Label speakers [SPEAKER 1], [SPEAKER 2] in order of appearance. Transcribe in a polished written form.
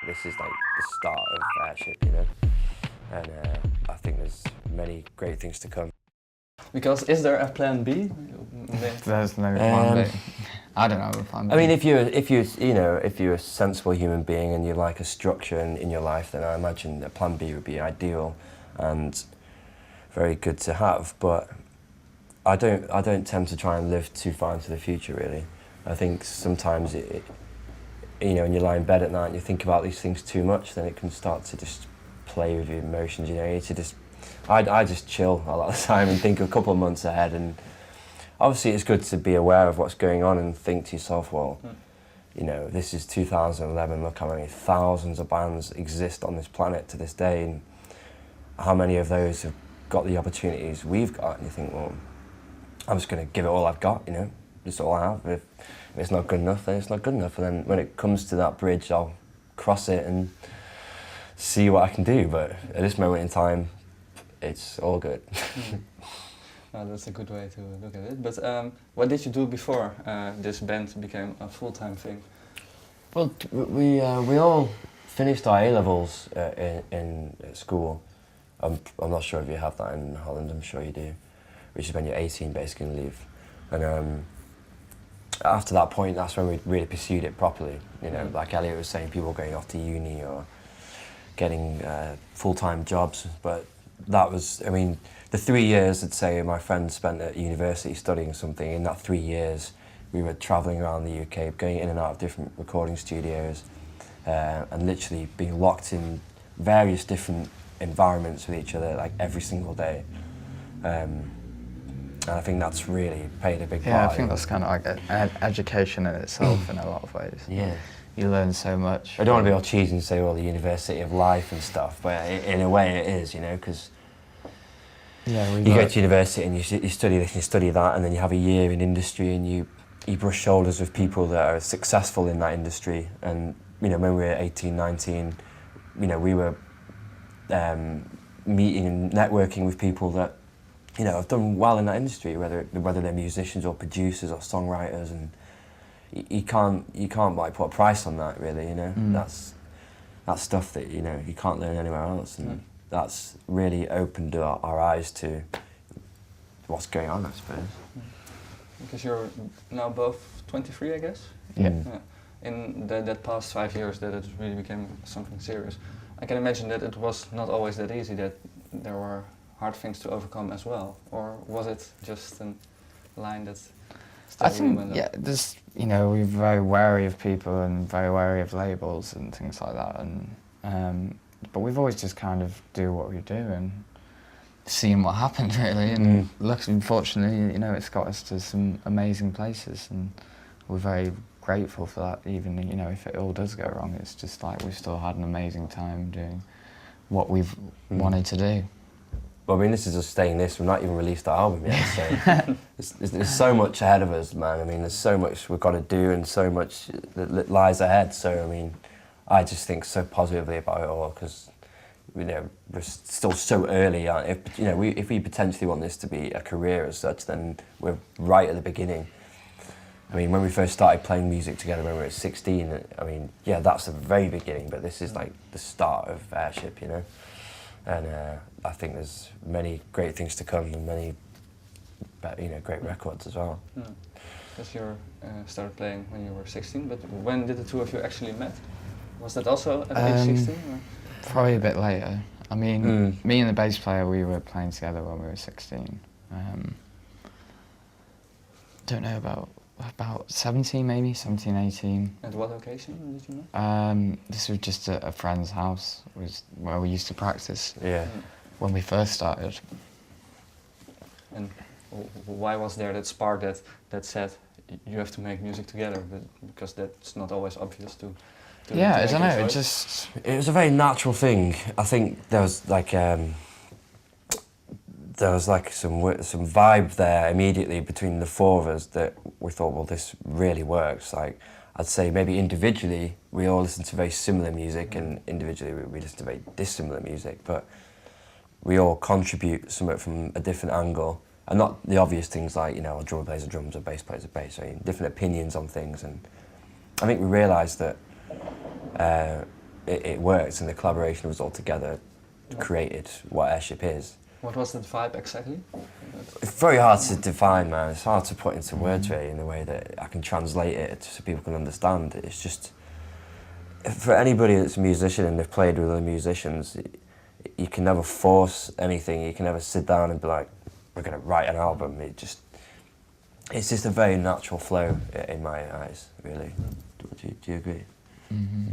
[SPEAKER 1] this is like the start of Airship, you know, and I think there's many great things to come.
[SPEAKER 2] Because is there a plan B?
[SPEAKER 3] There's no plan B. I don't know. Plan B.
[SPEAKER 1] I mean, if you're a sensible human being and you like a structure in your life, then I imagine a plan B would be ideal and very good to have. But I don't tend to try and live too far into the future, really. I think sometimes when you lie in bed at night and you think about these things too much, then it can start to just play with your emotions. You know, you need to just. I just chill a lot of the time and think a couple of months ahead, and obviously it's good to be aware of what's going on and think to yourself, well, you know, this is 2011, look how many thousands of bands exist on this planet to this day, and how many of those have got the opportunities we've got, and you think, well, I'm just going to give it all I've got, you know, just all I have. If it's not good enough, then it's not good enough, and then when it comes to that bridge, I'll cross it and see what I can do, but at this moment in time, it's all good.
[SPEAKER 2] No, that's a good way to look at it. But what did you do before this band became a full-time thing?
[SPEAKER 1] Well, we all finished our A-levels in school. I'm not sure if you have that in Holland, I'm sure you do, which is when you're 18 basically and leave. And after that point, that's when we really pursued it properly. You know, like Elliott was saying, people going off to uni or getting full-time jobs, but that was, I mean, the 3 years, I'd say, my friend spent at university studying something. In that 3 years, we were travelling around the UK, going in and out of different recording studios, and literally being locked in various different environments with each other, like every single day. And I think that's really played a big part.
[SPEAKER 3] Yeah, I think that's kind of like an education in itself in a lot of ways.
[SPEAKER 1] Yeah.
[SPEAKER 3] You learn so much.
[SPEAKER 1] I don't want to be all cheesy and say, well, the University of Life and stuff, but in a way it is, you know, because you go to university and you study this and you study that, and then you have a year in industry and you brush shoulders with people that are successful in that industry. And, you know, when we were 18, 19, you know, we were meeting and networking with people that, you know, have done well in that industry, whether they're musicians or producers or songwriters, and you can't like put a price on that, really, you know. That's stuff that, you know, you can't learn anywhere else, and that's really opened our eyes to what's going on, I suppose.
[SPEAKER 2] Because you're now both 23, I guess?
[SPEAKER 3] Yeah.
[SPEAKER 2] In that past 5 years that it really became something serious, I can imagine that it was not always that easy, that there were hard things to overcome as well, or was it just a line that
[SPEAKER 3] I think, yeah, there's, you know, we're very wary of people and very wary of labels and things like that, and but we've always just kind of do what we do and seen what happened, really, and luckily, fortunately, you know, it's got us to some amazing places, and we're very grateful for that. Even, you know, if it all does go wrong, it's just like we've still had an amazing time doing what we've wanted to do.
[SPEAKER 1] Well, I mean, this is just saying this, we've not even released the album yet, so there's so much ahead of us, man. I mean, there's so much we've got to do and so much that lies ahead, so, I mean, I just think so positively about it all, because, you know, we're still so early. If we potentially want this to be a career as such, then we're right at the beginning. I mean, when we first started playing music together when we were 16, I mean, yeah, that's the very beginning, but this is like the start of Airship, you know? And I think there's many great things to come and many, you know, great records as well.
[SPEAKER 2] Because you started playing when you were 16, but when did the two of you actually met? Was that also at age 16? Or?
[SPEAKER 3] Probably a bit later. I mean, me and the bass player, we were playing together when we were 16. Don't know, about 17 maybe, 17, 18.
[SPEAKER 2] At what occasion did you know?
[SPEAKER 3] This was just a friend's house, was where we used to practice when we first started. And
[SPEAKER 2] why was there that spark that said you have to make music together? Because that's not always obvious to
[SPEAKER 3] yeah, I don't know,
[SPEAKER 1] it was a very natural thing. I think there was like some vibe there immediately between the four of us that we thought, well, this really works. Like, I'd say maybe individually we all listen to very similar music, and individually we listen to very dissimilar music, but we all contribute somewhat from a different angle, and not the obvious things like, you know, a drummer plays the drums, a bass plays the bass. I mean, different opinions on things, and I think we realised that it worked, and the collaboration was all together created what Airship is.
[SPEAKER 2] What was the vibe exactly?
[SPEAKER 1] It's very hard to define, man. It's hard to put into words really in a way that I can translate it so people can understand. It's just, for anybody that's a musician and they've played with other musicians, you can never force anything. You can never sit down and be like, we're going to write an album. It's just a very natural flow in my eyes, really. Do you agree?
[SPEAKER 3] Mm-hmm.